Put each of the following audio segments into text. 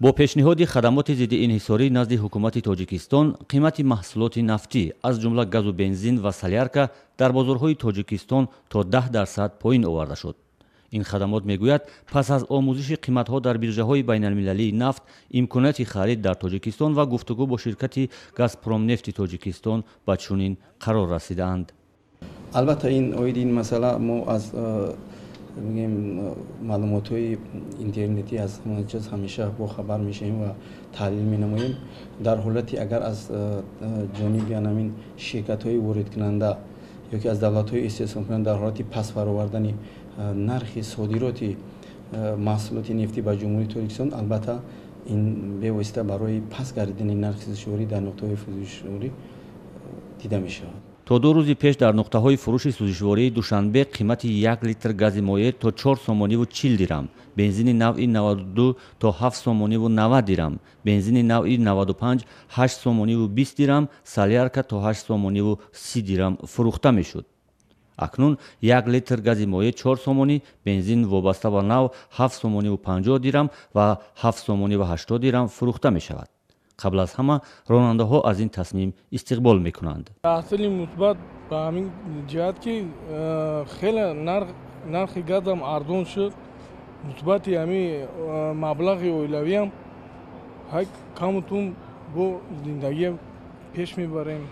бо пешниҳоди хадамоти зидди инҳисорӣ назди ҳукумати Тоҷикистон, қимати маҳсулоти нафтӣ аз ҷумла газу бензин ва солярка дар бозорҳои Тоҷикистон то 10% поин оварда шуд. ин хадамот мегӯяд, пас аз омӯзиши қиматҳо дар биржаҳои байналмилалии нафт, имконияти харид дар Тоҷикистон ва гуфтугӯ бо ширкати Газпромнефти Тоҷикистон ба чунин қарор расидаанд. албатта ин оиди ин масъала мо аз маълумотҳои интернетӣ аз ҳама чиз ҳамеша бохабар мешавем ва таҳлил менамоем. дар ҳолати агар аз ҷониби анамин ширкатҳои воридкунанда ёки аз давлатҳои истеҳсолкунанда дар ҳолати паст баровардани нархи содироти маҳсулоти нефтӣ ба ҷумҳурии Тоҷикистон, албатта ин бевосита барои паст гардидани нархи сӯзишворӣ дар нуқтаҳои сӯзишворӣ дида мешавад. То 2 рӯзи пеш дар нуқтаҳои фурӯши сӯзишвории Душанбе қимати 1 литр гази моеъ то 4 сомониву 40 дирам, бензини навъи 92 то 7 сомониву 90 дирам, бензини навъи 95 8 сомониву 20 дирам, солярка то 8 сомониву 30 дирам фурӯхта мешуд. акнун 1 литр гази моеъ 4 сомонӣ, бензин вобаста ба нав 7 сомониву 50 дирам ва 7 сомониву 80 дирам фурӯхта мешавад. қабл аз ҳама ронандаҳо аз ин тасмим истиқбол мекунанд. таъсили мусбат ба ҳамин ҷиҳат ки хеле нархи газам арзон шуд, мусбати ҳамин маблағи оилавиям камутун бо зиндагӣ пеш мебарем.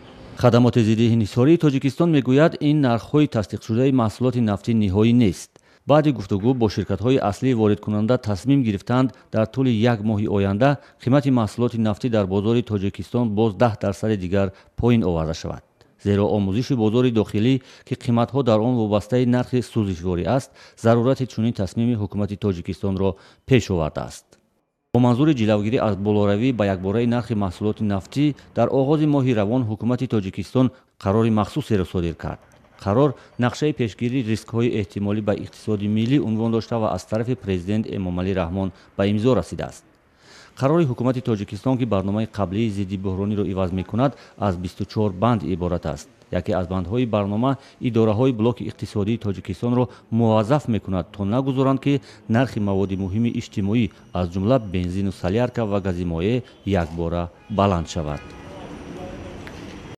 хадамоти зидди инҳисории Тоҷикистон мегӯяд, ин нархҳои тасдиқшудаи маҳсулоти нафтӣ ниҳоӣ нест. баъди гуфтугӯ бо ширкатҳои аслии воридкунанда тасмим гирифтанд дар тӯли як моҳи оянда қимати маҳсулоти нафтӣ дар бозори Тоҷикистон боз 10% дигар поин оварда шавад. зеро омӯзиши бозори дохилӣ ки қиматҳо дар он вобастаи нархи сӯзишворӣ аст, зарурати чунин тасмими ҳукумати Тоҷикистонро пеш овардааст. бо манзури ҷилавгирӣ аз болоравӣ ба якбораи нархи маҳсулоти нафтӣ дар оғози моҳи равон ҳукумати Тоҷикистон қарори махсусеро содир кард. қарор нақшаи пешгирии рискҳои эҳтимолӣ ба иқтисоди миллӣ унвон дошта ва аз тарафи президент Эмомалӣ Раҳмон ба имзо расидааст. қарори ҳукумати Тоҷикистон ки барномаи қаблии зидди буҳрониро иваз мекунад, аз 24 банд иборат аст. яке аз бандҳои барнома идораҳои блоки иқтисодии Тоҷикистонро муваззаф мекунад то нагузоранд ки нархи маводи муҳими иҷтимоӣ аз ҷумла бензину солярка ва гази моеъ якбора баланд шавад.